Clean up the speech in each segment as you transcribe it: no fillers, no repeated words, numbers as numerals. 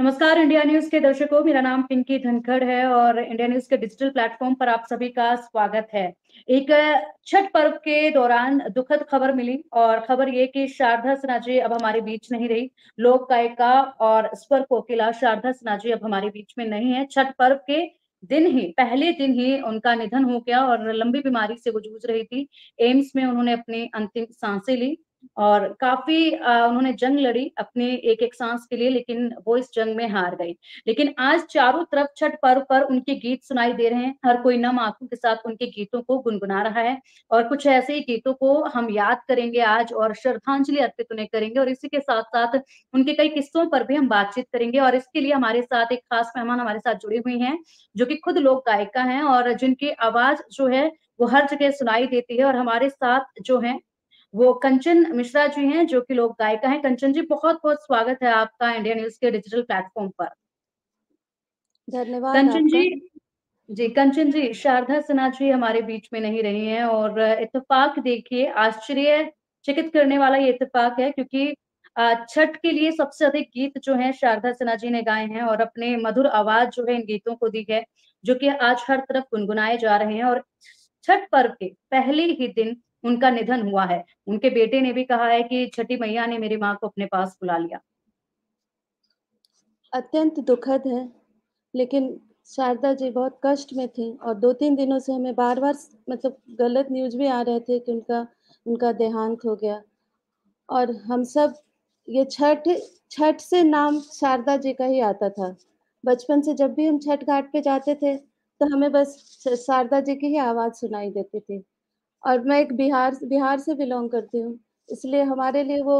नमस्कार India news के दर्शकों, मेरा नाम पिंकी धनखड़ है और इंडिया न्यूज के डिजिटल प्लेटफॉर्म पर आप सभी का स्वागत है। एक छठ पर्व के दौरान दुखद खबर मिली और खबर ये कि शारदा सिन्हा जी अब हमारे बीच नहीं रही। लोक गायिका और स्वर कोकिला शारदा सिन्हा जी अब हमारे बीच में नहीं है। छठ पर्व के पहले दिन ही उनका निधन हो गया और लंबी बीमारी से वो जूझ रही थी। एम्स में उन्होंने अपनी अंतिम सांसें ली और काफी उन्होंने जंग लड़ी अपनी एक एक सांस के लिए, लेकिन वो इस जंग में हार गई। लेकिन आज चारों तरफ छठ पर्व पर उनके गीत सुनाई दे रहे हैं। हर कोई नम आंखों के साथ उनके गीतों को गुनगुना रहा है और कुछ ऐसे ही गीतों को हम याद करेंगे आज और श्रद्धांजलि अर्पित उन्हें करेंगे और इसी के साथ साथ उनके कई किस्सों पर भी हम बातचीत करेंगे। और इसके लिए हमारे साथ एक खास मेहमान हमारे साथ जुड़ी हुई हैं जो कि खुद लोक गायिका हैं और जिनकी आवाज जो है वो हर जगह सुनाई देती है। और हमारे साथ जो है वो कंचन मिश्रा जी हैं जो कि लोक गायिका हैं। कंचन जी, बहुत बहुत स्वागत है आपका इंडिया न्यूज के डिजिटल प्लेटफॉर्म पर। धन्यवाद कंचन आपका। जी कंचन जी, शारदा सिन्हा जी हमारे बीच में नहीं रही हैं और इत्तेफाक देखिए, आश्चर्यचकित करने वाला ये इत्तेफाक है क्योंकि छठ के लिए सबसे अधिक गीत जो हैं शारदा सिन्हा जी ने गाए हैं और अपने मधुर आवाज जो है इन गीतों को दी है, जो कि आज हर तरफ गुनगुनाए जा रहे हैं। और छठ पर्व के पहले ही दिन उनका निधन हुआ है। उनके बेटे ने भी कहा है कि छठी मैया ने मेरी माँ को अपने पास बुला लिया। अत्यंत दुखद है, लेकिन शारदा जी बहुत कष्ट में थीं और 2-3 दिनों से हमें बार-बार मतलब गलत न्यूज़ भी आ रहे थे कि उनका देहांत हो गया। और हम सब ये छठ से नाम शारदा जी का ही आता था। बचपन से जब भी हम छठ घाट पे जाते थे, तो हमें बस शारदा जी की ही आवाज़ सुनाई देती थी। और मैं एक बिहार से बिलॉन्ग करती हूँ, इसलिए हमारे लिए वो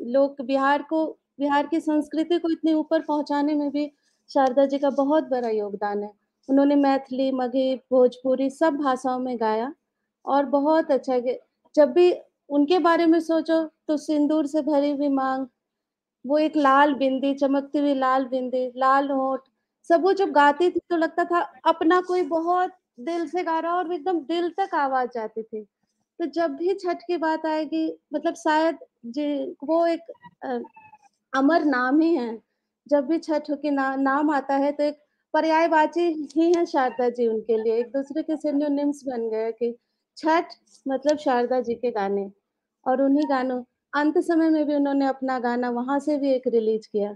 लोग बिहार की संस्कृति को इतने ऊपर पहुँचाने में भी शारदा जी का बहुत बड़ा योगदान है। उन्होंने मैथिली, मगही, भोजपुरी सब भाषाओं में गाया और बहुत अच्छा गे जब भी उनके बारे में सोचो तो सिंदूर से भरी हुई माँग, वो एक लाल बिंदी, चमकती हुई लाल बिंदी, लाल होंठ, सब वो जब गाती थी तो लगता था अपना कोई बहुत दिल से गा रहा है और एकदम दिल तक आवाज़ जाती थी। तो जब भी छठ की बात आएगी मतलब शायद जी वो एक अ, अमर नाम ही है। जब भी छठ के नाम आता है तो एक पर्यायवाची ही है शारदा जी उनके लिए, एक-दूसरे के सिनोनिम्स बन गए कि छठ मतलब शारदा जी के गाने और उन्हीं गानों अंत समय में भी उन्होंने अपना गाना वहाँ से भी एक रिलीज़ किया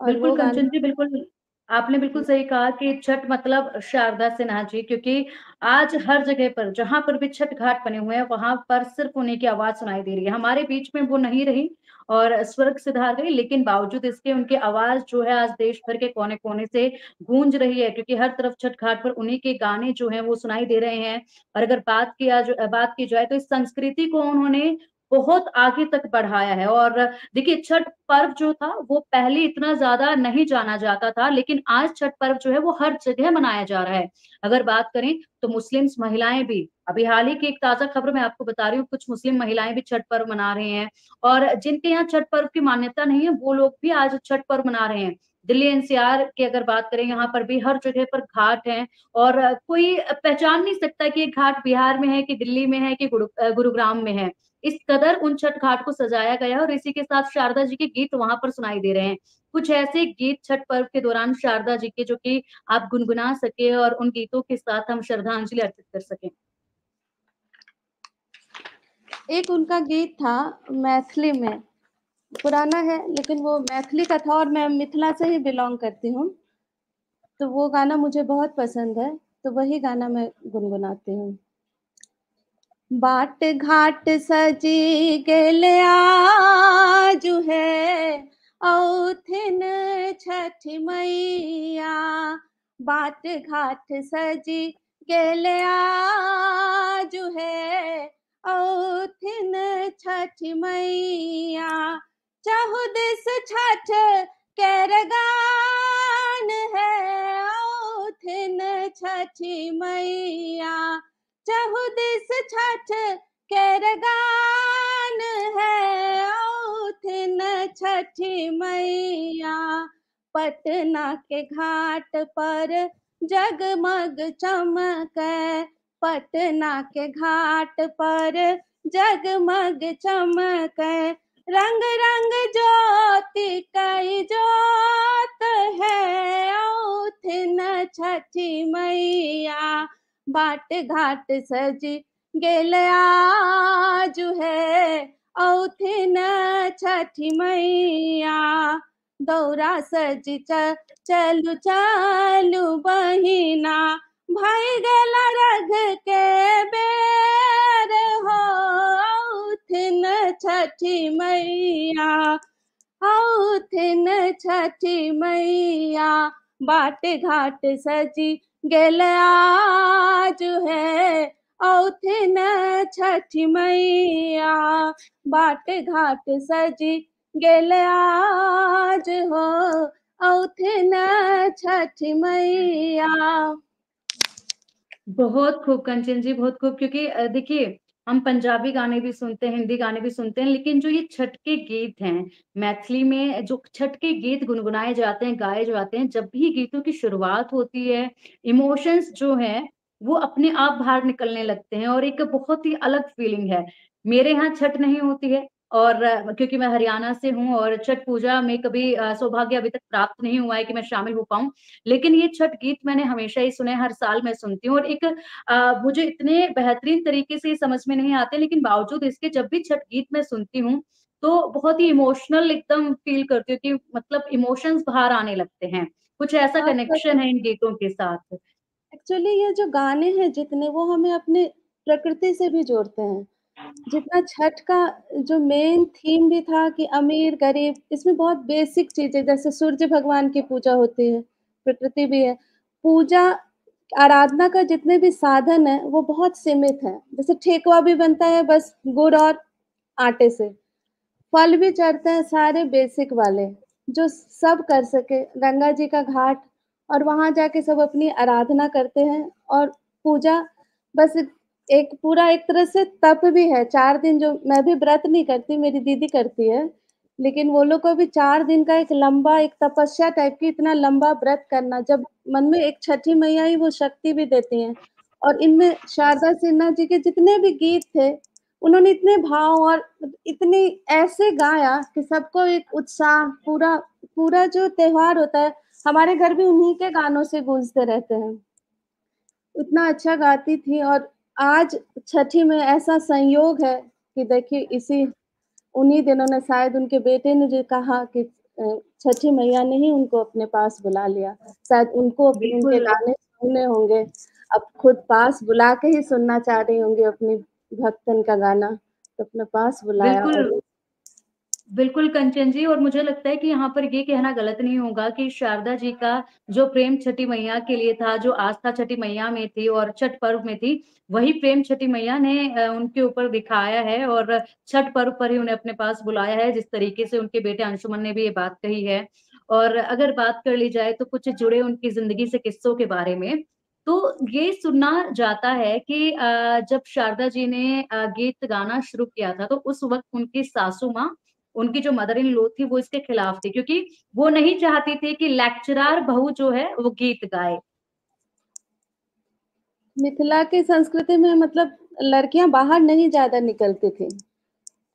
और बिल्कुल वो कंचन गाना जी, बिल्कुल आपने बिल्कुल सही कहा कि छठ मतलब शारदा सिन्हा जी, क्योंकि आज हर जगह पर जहां पर भी छठ घाट बने हुए हैं वहां पर सिर्फ उन्हीं की आवाज सुनाई दे रही है। हमारे बीच में वो नहीं रही और स्वर्ग सिधार गई, लेकिन बावजूद इसके उनकी आवाज जो है आज देश भर के कोने कोने से गूंज रही है क्योंकि हर तरफ छठ घाट पर उन्हीं के गाने जो है वो सुनाई दे रहे हैं। और अगर बात की जाए तो इस संस्कृति को उन्होंने बहुत आगे तक बढ़ाया है। और देखिए, छठ पर्व जो था वो पहले इतना ज्यादा नहीं जाना जाता था, लेकिन आज छठ पर्व जो है वो हर जगह मनाया जा रहा है। अगर बात करें तो मुस्लिम्स महिलाएं भी, अभी हाल ही की एक ताजा खबर मैं आपको बता रही हूँ, कुछ मुस्लिम महिलाएं भी छठ पर्व मना रहे हैं। और जिनके यहाँ छठ पर्व की मान्यता नहीं है वो लोग भी आज छठ पर्व मना रहे हैं। दिल्ली एनसीआर की अगर बात करें, यहाँ पर भी हर जगह पर घाट हैं और कोई पहचान नहीं सकता कि ये घाट बिहार में है कि दिल्ली में है कि गुरुग्राम में है। इस कदर उन छठ घाट को सजाया गया है और इसी के साथ शारदा जी के गीत वहां पर सुनाई दे रहे हैं। कुछ ऐसे गीत छठ पर्व के दौरान शारदा जी के जो कि आप गुनगुना सके और उन गीतों के साथ हम श्रद्धांजलि अर्पित कर सकें। एक उनका गीत था मैथिली में, पुराना है लेकिन वो मैथिली का था और मैं मिथिला से ही बिलॉन्ग करती हूँ, तो वो गाना मुझे बहुत पसंद है, तो वही गाना मैं गुनगुनाती हूँ। बाट घाट सजी गेल आजु है औथिन छठ मैया, बाट घाट सजी गेल आजु है औथिन छठ मैया, चाहु दिस छठ केर गान है औथिन छठी मैया, चाहु दिस छठ केर गान है औथिन छठी मैया, पटना के घाट पर जगमग चमकै, पटना के घाट पर जगमग चमकै, रंग रंग ज्योति कई जोत है, औथिन छठी मैया बाट घाट सजी गेल आज है, औथिन छठी मैया दौरा सजी चलू चलू बहिना भई गेला रघ के बेर हो, औथिन छठी मैया औथिन छठी मैया बाट घाट सजी गेल आज है, औथिन छठी मैया बाट घाट सजी गेल आज हो, औथिन छठी मैया। बहुत खूब कंचन जी, बहुत खूब। क्योंकि देखिए, हम पंजाबी गाने भी सुनते हैं, हिंदी गाने भी सुनते हैं, लेकिन जो ये छठ के गीत हैं, मैथिली में जो छठ के गीत गुनगुनाए जाते हैं, गाए जाते हैं, जब भी गीतों की शुरुआत होती है, इमोशंस जो हैं वो अपने आप बाहर निकलने लगते हैं और एक बहुत ही अलग फीलिंग है। मेरे यहाँ छठ नहीं होती है, और क्योंकि मैं हरियाणा से हूँ, और छठ पूजा में कभी सौभाग्य अभी तक प्राप्त नहीं हुआ है कि मैं शामिल हो पाऊं। लेकिन ये छठ गीत मैंने हमेशा ही सुने, हर साल मैं सुनती हूँ, और एक मुझे इतने बेहतरीन तरीके से समझ में नहीं आते, लेकिन बावजूद इसके जब भी छठ गीत मैं सुनती हूँ तो बहुत ही इमोशनल एकदम फील करती हूँ कि मतलब इमोशंस बाहर आने लगते हैं। कुछ ऐसा हाँ, कनेक्शन है इन गीतों के साथ। एक्चुअली ये जो गाने हैं जितने, वो हमें अपने प्रकृति से भी जोड़ते हैं। जितना छठ का जो मेन थीम भी था कि अमीर गरीब, इसमें बहुत बेसिक चीजें, जैसे सूर्य भगवान की पूजा होती है, प्रकृति भी है। पूजा आराधना का जितने भी साधन है वो बहुत सीमित है। जैसे ठेकुआ भी बनता है बस गुड़ और आटे से, फल भी चढ़ते हैं सारे बेसिक वाले, जो सब कर सके। गंगा जी का घाट, और वहां जाके सब अपनी आराधना करते हैं। और पूजा बस एक पूरा एक तरह से तप भी है। 4 दिन, जो मैं भी व्रत नहीं करती, मेरी दीदी करती है, लेकिन वो लोग को भी 4 दिन का एक लंबा, एक तपस्या टाइप की, इतना लंबा व्रत करना, जब मन में एक छठी मैया ही वो शक्ति भी देती हैं। और इनमें शारदा सिन्हा जी के जितने भी गीत थे, उन्होंने इतने भाव और इतने ऐसे गाया कि सबको एक उत्साह, पूरा पूरा जो त्योहार होता है, हमारे घर भी उन्हीं के गानों से गूंजते रहते हैं। उतना अच्छा गाती थी। और आज छठी में ऐसा संयोग है कि देखिए, इसी उन्हीं दिनों ने शायद उनके बेटे ने जो कहा कि छठी मैया ने ही उनको अपने पास बुला लिया। शायद उनको उनके बिल्कुल। गाने सुनने होंगे, अब खुद पास बुला के ही सुनना चाह रही होंगी अपनी भक्तन का गाना, तो अपने पास बुलाया। बिल्कुल। और बिल्कुल कंचन जी, और मुझे लगता है कि यहाँ पर ये कहना गलत नहीं होगा कि शारदा जी का जो प्रेम छठी मैया के लिए था, जो आस्था छठी मैया में थी और छठ पर्व में थी, वही प्रेम छठी मैया ने उनके ऊपर दिखाया है, और छठ पर्व पर ही उन्हें अपने पास बुलाया है, जिस तरीके से उनके बेटे अंशुमन ने भी ये बात कही है। और अगर बात कर ली जाए तो कुछ जुड़े उनकी जिंदगी से किस्सों के बारे में, तो ये सुनना जाता है कि जब शारदा जी ने गीत गाना शुरू किया था, तो उस वक्त उनकी सासू माँ, उनकी जो मदर इन लॉ थी, वो इसके खिलाफ थी, क्योंकि वो नहीं चाहती थी कि लेक्चरर बहू जो है वो गीत गाए। मिथिला की संस्कृति में मतलब लड़कियां बाहर नहीं ज्यादा निकलती थी।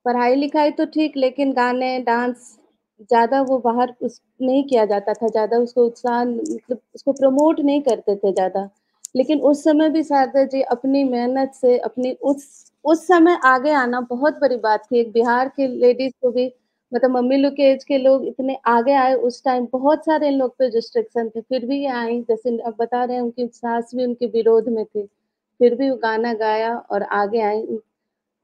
पढ़ाई लिखाई तो ठीक, लेकिन गाने डांस ज्यादा वो बाहर उस नहीं किया जाता था, ज्यादा उसको उत्साह मतलब उसको प्रमोट नहीं करते थे ज्यादा। लेकिन उस समय भी शारदा जी अपनी मेहनत से, अपनी उस समय आगे आना बहुत बड़ी बात थी। एक बिहार के लेडीज को भी, मतलब मम्मी लोग के एज के लोग इतने आगे आए उस टाइम। बहुत सारे इन लोग पे रिस्ट्रिक्शन थे, फिर भी ये आई। जैसे अब बता रहे हैं, उनकी सास भी उनके विरोध में थी, फिर भी वो गाना गाया और आगे आई।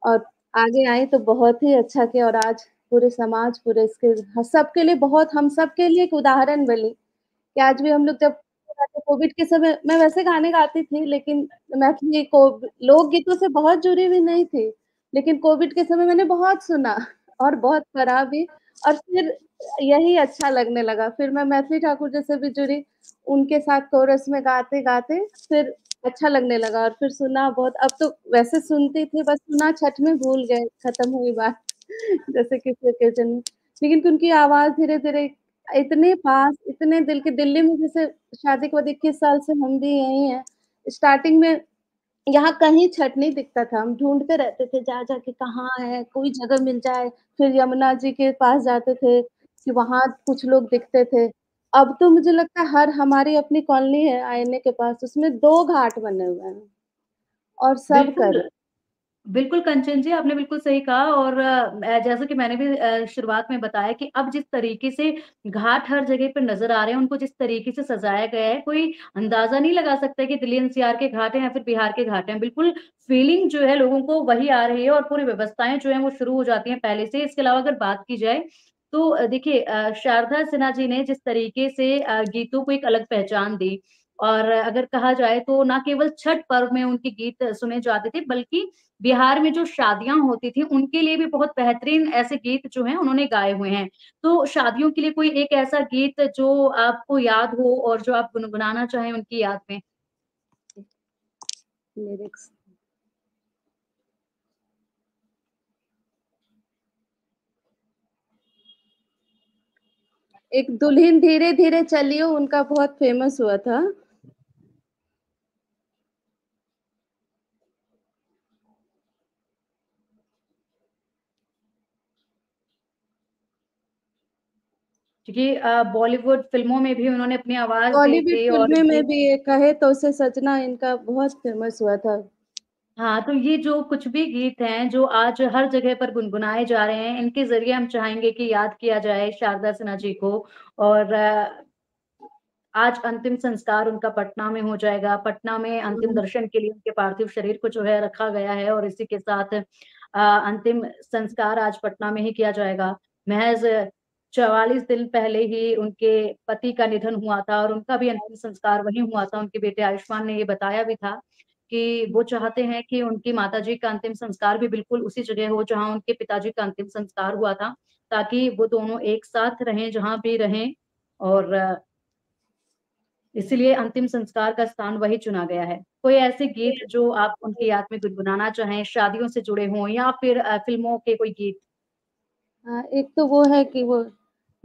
और आगे आई तो बहुत ही अच्छा किया। और आज पूरे समाज, पूरे इसके सबके लिए, बहुत हम सबके लिए एक उदाहरण बनी कि आज भी हम लोग जब कोविड के समय, मैं वैसे गाने गाती थी, लेकिन मैथिली को लोकगीतों से बहुत जुड़ी हुई नहीं थी। लेकिन कोविड के समय मैंने बहुत सुना और बहुत पढ़ा भी। और फिर यही अच्छा लगने लगा। फिर मैं मैथिली ठाकुर जी से भी जुड़ी, उनके साथ कोरस में गाते गाते फिर अच्छा लगने लगा। और फिर सुना बहुत, अब तो वैसे सुनती थी, बस सुना छठ में भूल गए, खत्म हुई बात जैसे किसी ओकेजन में। लेकिन उनकी आवाज धीरे धीरे इतने पास, इतने दिल के, दिल्ली में जैसे शादी के बाद 21 साल से हम भी यही हैं। स्टार्टिंग में यहाँ कहीं छठ नहीं दिखता था, हम ढूँढते रहते थे जा-जा के कहाँ है, कोई जगह मिल जाए, फिर यमुना जी के पास जाते थे कि वहाँ कुछ लोग दिखते थे। अब तो मुझे लगता है हर हमारी अपनी कॉलोनी है आईएनए के पास, उसमें 2 घाट बने हुए हैं और सब बिल्कुल, कर बिल्कुल कंचन जी, आपने बिल्कुल सही कहा और जैसा कि मैंने भी शुरुआत में बताया कि अब जिस तरीके से घाट हर जगह पर नज़र आ रहे हैं, उनको जिस तरीके से सजाया गया है, कोई अंदाज़ा नहीं लगा सकता कि दिल्ली एनसीआर के घाट हैं या फिर बिहार के घाट हैं। बिल्कुल फीलिंग जो है लोगों को वही आ रही है और पूरी व्यवस्थाएँ जो हैं वो शुरू हो जाती हैं पहले से। इसके अलावा अगर बात की जाए तो देखिए शारदा सिन्हा जी ने जिस तरीके से गीतों को एक अलग पहचान दी और अगर कहा जाए तो ना केवल छठ पर्व में उनके गीत सुने जाते थे बल्कि बिहार में जो शादियाँ होती थी, उनके लिए भी बहुत बेहतरीन ऐसे गीत जो हैं उन्होंने गाए हुए हैं। तो शादियों के लिए कोई एक ऐसा गीत जो आपको याद हो और जो आप गुनगुनाना चाहें उनकी याद में? लिरिक्स। एक दुल्हन धीरे-धीरे चलियो उनका बहुत फ़ेमस हुआ था। क्योंकि बॉलीवुड फ़िल्मों में भी उन्होंने अपनी आवाज़ दी बॉलीवुड थी और फ़िल्में ये में भी ये कहे तो उसे सजना इनका बहुत फ़ेमस हुआ था। हाँ, तो ये जो कुछ भी गीत हैं, जो आज हर जगह पर गुनगुनाए जा रहे हैं, इनके ज़रिए हम चाहेंगे कि याद किया जाए शारदा सिन्हा जी को और आज अंतिम संस्कार उनका पटना में हो जाएगा। पटना में अंतिम हुँ, दर्शन के लिए उनके पार्थिव शरीर को जो है रखा गया है और इसी के साथ अंतिम संस्कार आज पटना में ही किया जाएगा। महज़ 44 दिन पहले ही उनके पति का निधन हुआ था और उनका भी अंतिम संस्कार वहीं हुआ था। उनके बेटे आयुष्मान ने ये बताया भी था कि वो चाहते हैं कि उनकी माताजी का अंतिम संस्कार भी बिल्कुल उसी जगह हो जहाँ उनके पिताजी का अंतिम संस्कार हुआ था, ताकि वो दोनों एक साथ रहें, जहाँ भी रहें और इसीलिए अंतिम संस्कार का स्थान वही चुना गया है। कोई ऐसे गीत जो आप उनकी याद में गुनगुनाना चाहें, शादियों से जुड़े हों या फिर फ़िल्मों के कोई गीत? हाँ, एक तो वो है कि वो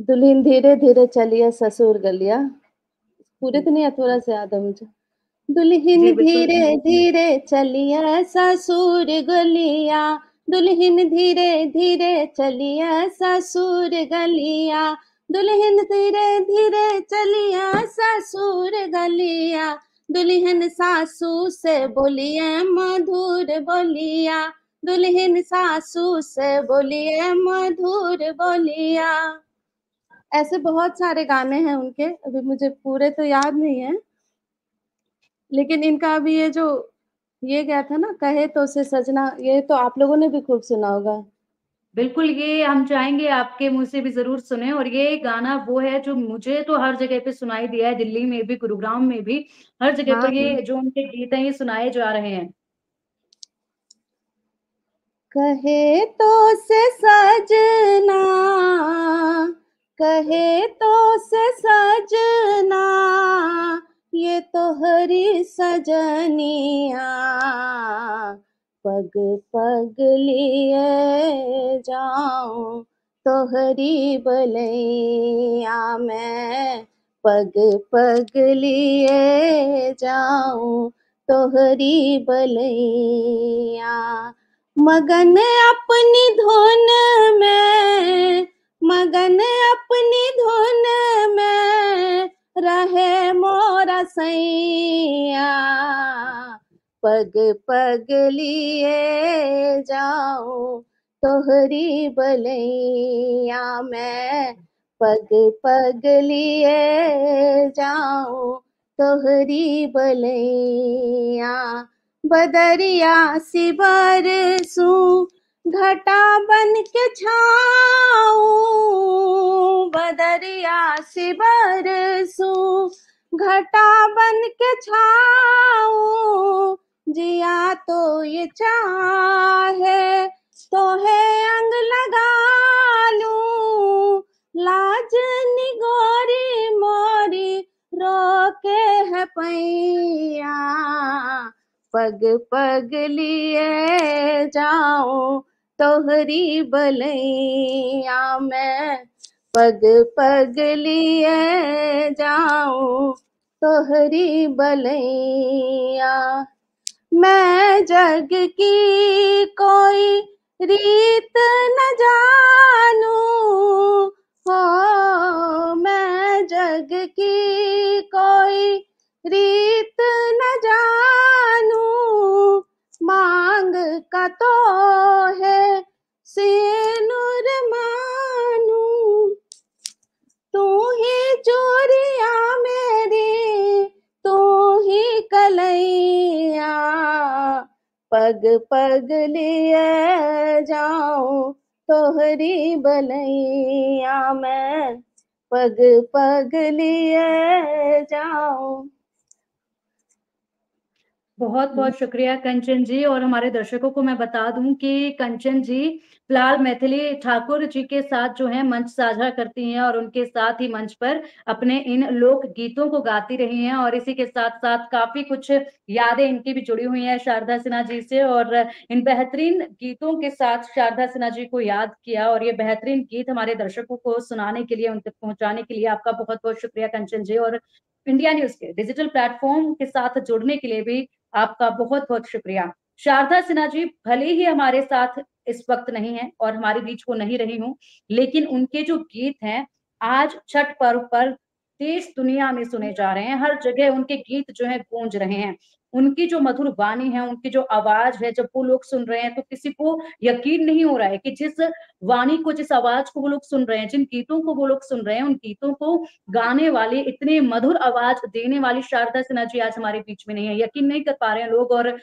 दुल्हन धीरे-धीरे चलिया ससुर गलिया, पूरे तो नहीं है, थोड़ा-सा याद है मुझे। दुल्हन जी, बिल्कुल। धीरे-धीरे चलिया ससुर गलिया, दुल्हन धीरे-धीरे चलिया ससुर गलिया, दुल्हन धीरे-धीरे चलिया ससुर गलिया, दुल्हन सासू से बोलिए मधुर बोलिया, दुल्हन सासू से बोलिए मधुर बोलिया। ऐसे बहुत सारे गाने हैं उनके, अभी मुझे पूरे तो याद नहीं है। लेकिन इनका अभी ये जो ये गया था ना कहे तो से सजना, ये तो आप लोगों ने भी खूब सुना होगा। बिल्कुल, ये हम चाहेंगे आपके मुँह से भी ज़रूर सुनें और ये गाना वो है जो मुझे तो हर जगह पे सुनाई दिया है, दिल्ली में भी, गुरुग्राम में भी, हर जगह हाँ, पर ये जो उनके गीत हैं, ये सुनाए जा रहे हैं। कहे तो से सजना, कहे तो से सजना, ये तो हरी सजनिया, पग पग लिए जाऊं तोहरी बलैया मैं, पग पग लिए जाऊं तोहरी बलैया। मगन अपनी धुन में, मगन अपनी धुन में रहे मोरा सैया, पग पग लिए जाऊं तोहरी बलैया मैं, पग पग लिए जाऊं तोहरी बलैया। बदरिया सी बरसूं घटा बन के छाऊं, बदरिया सी बरसूं घटा बन के छाऊं, जिया तो ये चाहे तो है अंग लगा लूं, लाज निगोरी मोरी रोके है पैया, पग पग लिए जाऊं तोहरी बलैया मैं, पग पग लिए जाऊं तोहरी बलैया। मैं जग की कोई रीत न जानू, हो मैं जग की कोई रीत न जानू, मांग का तो है सिनुर मानू, तू ही चोरिया मेरी, तू ही कलैया, पग पग लिए जाऊं तोहरी बलैया, मैं पग पग लिए जाऊं। बहुत बहुत शुक्रिया कंचन जी। और हमारे दर्शकों को मैं बता दूं कि कंचन जी फिलहाल मैथिली ठाकुर जी के साथ जो है मंच साझा करती हैं और उनके साथ ही मंच पर अपने इन लोक गीतों को गाती रही हैं, और इसी के साथ साथ काफी कुछ यादें इनकी भी जुड़ी हुई हैं शारदा सिन्हा जी से। और इन बेहतरीन गीतों के साथ शारदा सिन्हा जी को याद किया, और ये बेहतरीन गीत हमारे दर्शकों को सुनाने के लिए, उन तक पहुंचाने के लिए आपका बहुत बहुत शुक्रिया कंचन जी। और इंडिया न्यूज के डिजिटल प्लेटफॉर्म के साथ जुड़ने के लिए भी आपका बहुत बहुत शुक्रिया। शारदा सिन्हा जी भले ही हमारे साथ इस वक्त नहीं है और हमारे बीच वो नहीं रही हूं, लेकिन उनके जो गीत हैं आज छठ पर्व पर देश दुनिया में सुने जा रहे हैं। हर जगह उनके गीत जो है गूंज रहे हैं। उनकी जो मधुर वाणी है, उनकी जो आवाज है, जब वो लोग सुन रहे हैं तो किसी को यकीन नहीं हो रहा है कि जिस वाणी को, जिस आवाज को वो लोग सुन रहे हैं, जिन गीतों को वो लोग सुन रहे हैं, उन गीतों को गाने वाले, इतने मधुर आवाज देने वाली शारदा सिन्हा जी आज हमारे बीच में नहीं है। यकीन नहीं कर पा रहे हैं लोग, और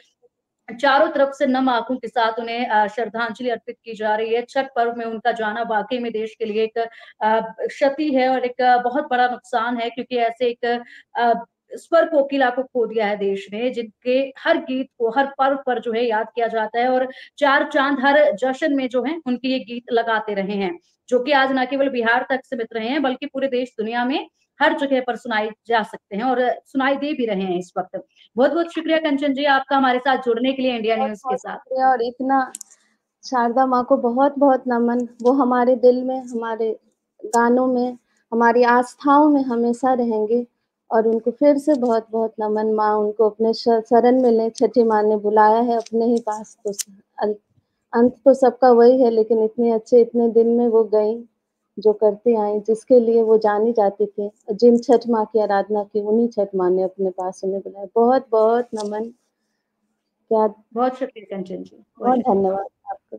चारों तरफ से नम आंखों के साथ उन्हें श्रद्धांजलि अर्पित की जा रही है। छठ पर्व में उनका जाना वाकई में देश के लिए एक क्षति है और एक बहुत बड़ा नुकसान है, क्योंकि ऐसे एक स्वर कोकिला को खो दिया है देश ने, जिनके हर गीत को हर पर्व पर जो है याद किया जाता है, और चार चांद हर जश्न में जो है उनके ये गीत लगाते रहे हैं, जो कि आज न केवल बिहार तक सीमित रहे हैं बल्कि पूरे देश दुनिया में हर जगह पर सुनाई जा सकते हैं और सुनाई दे भी रहे हैं इस वक्त। बहुत बहुत शुक्रिया कंचन जी आपका हमारे साथ जुड़ने के लिए इंडिया बहुत न्यूज के बहुत साथ। शुक्रिया, और इतना शारदा माँ को बहुत बहुत नमन। वो हमारे दिल में, हमारे गानों में, हमारी आस्थाओं में हमेशा रहेंगे, और उनको फिर से बहुत बहुत नमन। माँ उनको अपने शरण में लें। छठी माँ ने बुलाया है अपने ही पास, तो अंत तो सबका वही है, लेकिन इतने अच्छे इतने दिन में वो गई, जो करती आई, जिसके लिए वो जानी जाती थी, जिन छठ माँ की आराधना की, उन्हीं छठ माँ ने अपने पास उन्हें बुलाया। बहुत बहुत नमन। क्या, बहुत शुक्रिया कंचन जी, बहुत बहुत शुक्रिया। धन्यवाद आपका।